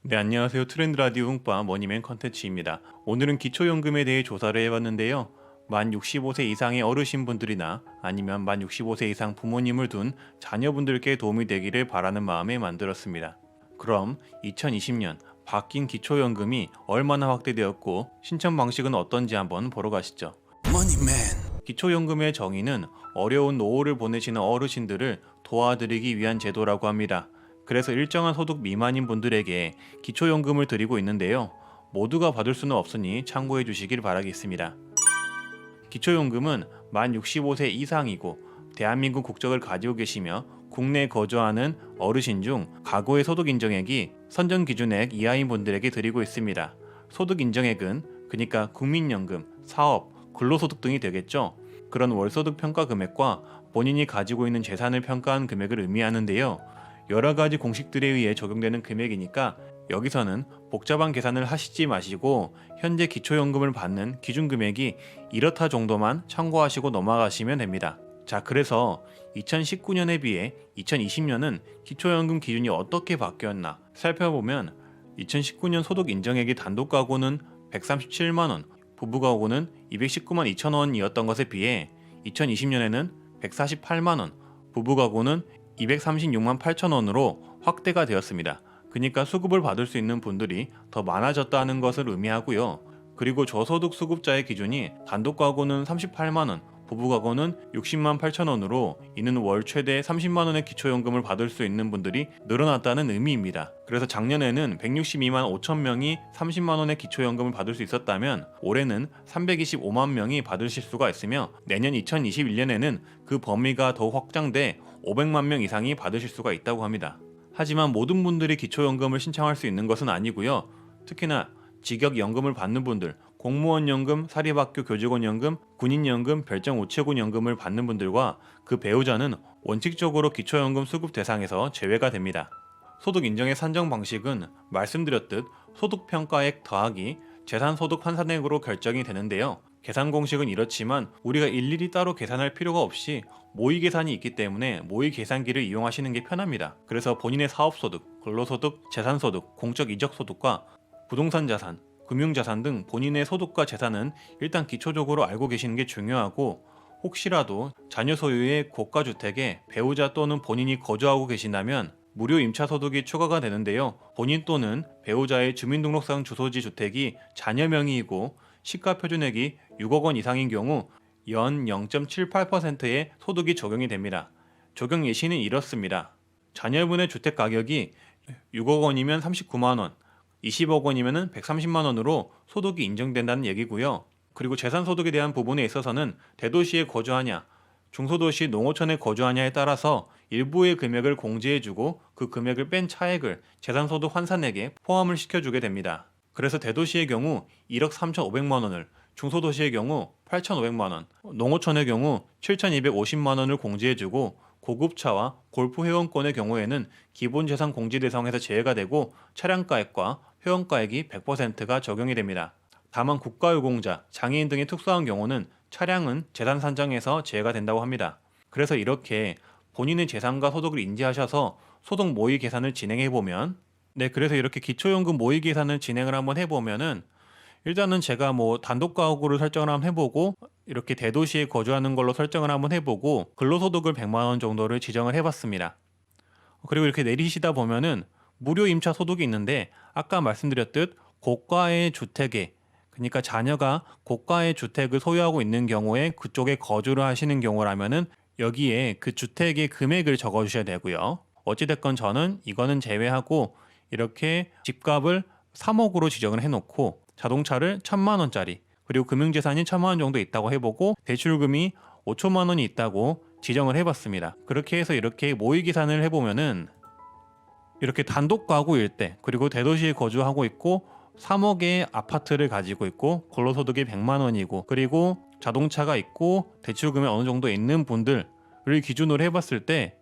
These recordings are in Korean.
네, 안녕하세요. 트렌드 라디오 흥빠 머니맨 컨텐츠입니다. 오늘은 기초연금에 대해 조사를 해봤는데요. 만 65세 이상의 어르신분들이나 아니면 만 65세 이상 부모님을 둔 자녀분들께 도움이 되기를 바라는 마음에 만들었습니다. 그럼 2020년 바뀐 기초연금이 얼마나 확대되었고 신청 방식은 어떤지 한번 보러 가시죠. 머니맨. 기초연금의 정의는 어려운 노후를 보내시는 어르신들을 도와드리기 위한 제도라고 합니다. 그래서 일정한 소득 미만인 분들에게 기초연금을 드리고 있는데요. 모두가 받을 수는 없으니 참고해 주시길 바라겠습니다. 기초연금은 만 65세 이상이고 대한민국 국적을 가지고 계시며 국내에 거주하는 어르신 중 과거의 소득 인정액이 선정 기준액 이하인 분들에게 드리고 있습니다. 소득 인정액은 그러니까 국민연금, 사업, 근로소득 등이 되겠죠. 그런 월소득 평가 금액과 본인이 가지고 있는 재산을 평가한 금액을 의미하는데요. 여러 가지 공식들에 의해 적용되는 금액이니까 여기서는 복잡한 계산을 하시지 마시고 현재 기초연금을 받는 기준 금액이 이렇다 정도만 참고하시고 넘어가시면 됩니다. 자, 그래서 2019년에 비해 2020년은 기초연금 기준이 어떻게 바뀌었나 살펴보면 2019년 소득 인정액이 단독 가구는 137만원, 부부 가구는 219만 2천원이었던 것에 비해 2020년에는 148만원, 부부 가구는 236만 8천원으로 확대가 되었습니다. 그러니까 수급을 받을 수 있는 분들이 더 많아졌다는 것을 의미하고요. 그리고 저소득 수급자의 기준이 단독 가구는 38만원, 부부 가구는 60만 8천원으로 이는 월 최대 30만원의 기초연금을 받을 수 있는 분들이 늘어났다는 의미입니다. 그래서 작년에는 162만 5천 명이 30만원의 기초연금을 받을 수 있었다면 올해는 325만 명이 받으실 수가 있으며 내년 2021년에는 그 범위가 더욱 확장돼 500만 명 이상이 받으실 수가 있다고 합니다. 하지만 모든 분들이 기초연금을 신청할 수 있는 것은 아니고요. 특히나 직역연금을 받는 분들, 공무원연금, 사립학교 교직원연금, 군인연금, 별정우체국연금을 받는 분들과 그 배우자는 원칙적으로 기초연금 수급 대상에서 제외가 됩니다. 소득 인정의 산정 방식은 말씀드렸듯 소득평가액 더하기 재산소득 환산액으로 결정이 되는데요. 계산 공식은 이렇지만 우리가 일일이 따로 계산할 필요가 없이 모의 계산이 있기 때문에 모의 계산기를 이용하시는 게 편합니다. 그래서 본인의 사업소득, 근로소득, 재산소득, 공적 이적소득과 부동산 자산, 금융자산 등 본인의 소득과 재산은 일단 기초적으로 알고 계시는 게 중요하고 혹시라도 자녀 소유의 고가주택에 배우자 또는 본인이 거주하고 계신다면 무료 임차소득이 추가가 되는데요. 본인 또는 배우자의 주민등록상 주소지 주택이 자녀 명의이고 시가표준액이 6억 원 이상인 경우 연 0.78%의 소득이 적용이 됩니다. 적용 예시는 이렇습니다. 자녀분의 주택 가격이 6억 원이면 39만 원, 20억 원이면 130만 원으로 소득이 인정된다는 얘기고요. 그리고 재산소득에 대한 부분에 있어서는 대도시에 거주하냐, 중소도시 농어촌에 거주하냐에 따라서 일부의 금액을 공제해주고 그 금액을 뺀 차액을 재산소득 환산액에 포함을 시켜주게 됩니다. 그래서 대도시의 경우 1억 3,500만 원을, 중소도시의 경우 8,500만 원, 농어촌의 경우 7,250만 원을 공제해주고 고급차와 골프 회원권의 경우에는 기본재산 공제 대상에서 제외가 되고 차량가액과 회원가액이 100%가 적용이 됩니다. 다만 국가유공자, 장애인 등의 특수한 경우는 차량은 재산 산정에서 제외가 된다고 합니다. 그래서 이렇게 본인의 재산과 소득을 인지하셔서 소득 모의 계산을 진행해보면 그래서 이렇게 기초연금 모의 계산을 진행을 한번 해보면은 일단은 제가 단독 가구를 설정을 한번 해보고 이렇게 대도시에 거주하는 걸로 설정을 한번 해보고 근로소득을 100만 원 정도를 지정을 해봤습니다. 그리고 이렇게 내리시다 보면은 무료 임차 소득이 있는데 아까 말씀드렸듯 고가의 주택에 그러니까 자녀가 고가의 주택을 소유하고 있는 경우에 그쪽에 거주를 하시는 경우라면은 여기에 그 주택의 금액을 적어주셔야 되고요. 어찌됐건 저는 이거는 제외하고 이렇게 집값을 3억으로 지정을 해놓고 자동차를 1,000만 원짜리 그리고 금융재산이 1,000만 원 정도 있다고 해보고 대출금이 5천만 원이 있다고 지정을 해봤습니다. 그렇게 해서 이렇게 모의 계산을 해보면은 이렇게 단독 가구일 때 그리고 대도시에 거주하고 있고 3억의 아파트를 가지고 있고 근로소득이 100만 원이고 그리고 자동차가 있고 대출금이 어느 정도 있는 분들을 기준으로 해봤을 때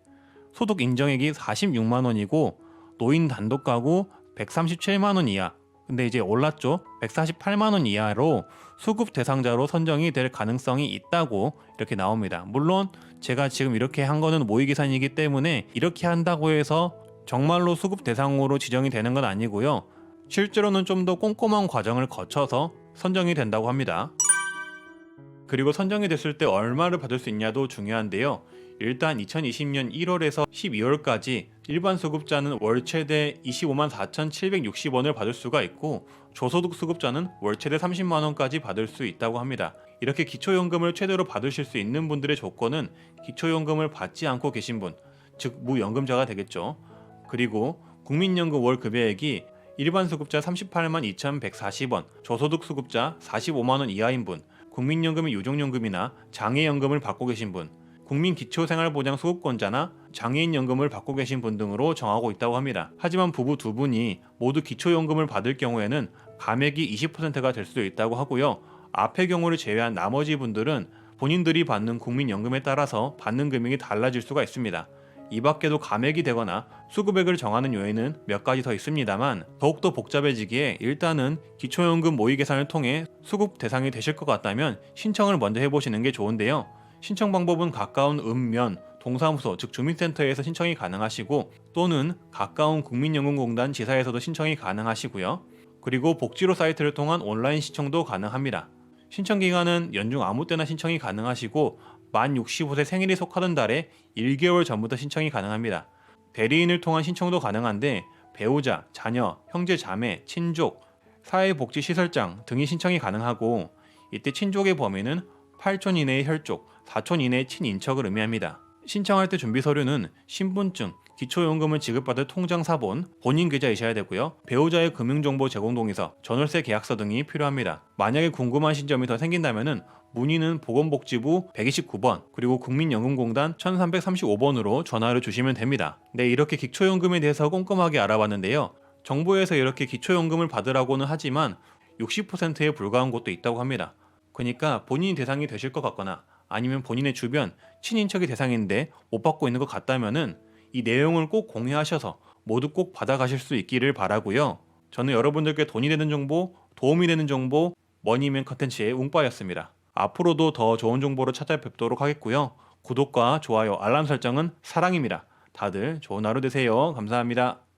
소득 인정액이 46만 원이고 노인 단독 가구 137만 원 이하 근데 이제 올랐죠. 148만 원 이하로 수급 대상자로 선정이 될 가능성이 있다고 이렇게 나옵니다. 물론 제가 지금 이렇게 한 거는 모의 계산이기 때문에 이렇게 한다고 해서 정말로 수급 대상으로 지정이 되는 건 아니고요. 실제로는 좀 더 꼼꼼한 과정을 거쳐서 선정이 된다고 합니다. 그리고 선정이 됐을 때 얼마를 받을 수 있냐도 중요한데요. 일단 2020년 1월에서 12월까지 일반 수급자는 월 최대 25만 4,760원을 받을 수가 있고, 저소득 수급자는 월 최대 30만 원까지 받을 수 있다고 합니다. 이렇게 기초연금을 최대로 받으실 수 있는 분들의 조건은 기초연금을 받지 않고 계신 분, 즉 무연금자가 되겠죠. 그리고 국민연금 월 급여액이 일반 수급자 38만 2,140원, 저소득 수급자 45만 원 이하인 분, 국민연금의 요정연금이나 장애연금을 받고 계신 분, 국민기초생활보장 수급권자나 장애인연금을 받고 계신 분 등으로 정하고 있다고 합니다. 하지만 부부 두 분이 모두 기초연금을 받을 경우에는 감액이 20%가 될 수도 있다고 하고요. 앞의 경우를 제외한 나머지 분들은 본인들이 받는 국민연금에 따라서 받는 금액이 달라질 수가 있습니다. 이 밖에도 감액이 되거나 수급액을 정하는 요인은 몇 가지 더 있습니다만, 더욱더 복잡해지기에 일단은 기초연금 모의 계산을 통해 수급 대상이 되실 것 같다면 신청을 먼저 해보시는 게 좋은데요. 신청 방법은 가까운 읍면, 동사무소 즉 주민센터에서 신청이 가능하시고, 또는 가까운 국민연금공단 지사에서도 신청이 가능하시고요. 그리고 복지로 사이트를 통한 온라인 신청도 가능합니다. 신청 기간은 연중 아무 때나 신청이 가능하시고, 만 65세 생일이 속하던 달에 1개월 전부터 신청이 가능합니다. 대리인을 통한 신청도 가능한데, 배우자, 자녀, 형제, 자매, 친족, 사회복지시설장 등이 신청이 가능하고, 이때 친족의 범위는 8촌 이내의 혈족, 4촌 이내의 친인척을 의미합니다. 신청할 때 준비 서류는 신분증, 기초연금을 지급받을 통장 사본, 본인 계좌이셔야 되고요. 배우자의 금융정보 제공 동의서, 전월세 계약서 등이 필요합니다. 만약에 궁금하신 점이 더 생긴다면은 문의는 보건복지부 129번 그리고 국민연금공단 1335번으로 전화를 주시면 됩니다. 네, 이렇게 기초연금에 대해서 꼼꼼하게 알아봤는데요. 정부에서 이렇게 기초연금을 받으라고는 하지만 60%에 불과한 곳도 있다고 합니다. 그러니까 본인이 대상이 되실 것 같거나 아니면 본인의 주변 친인척이 대상인데 못 받고 있는 것 같다면은 이 내용을 꼭 공유하셔서 모두 꼭 받아가실 수 있기를 바라고요. 저는 여러분들께 돈이 되는 정보, 도움이 되는 정보, 머니맨 컨텐츠의 웅빠였습니다. 앞으로도 더 좋은 정보로 찾아뵙도록 하겠고요. 구독과 좋아요, 알람 설정은 사랑입니다. 다들 좋은 하루 되세요. 감사합니다.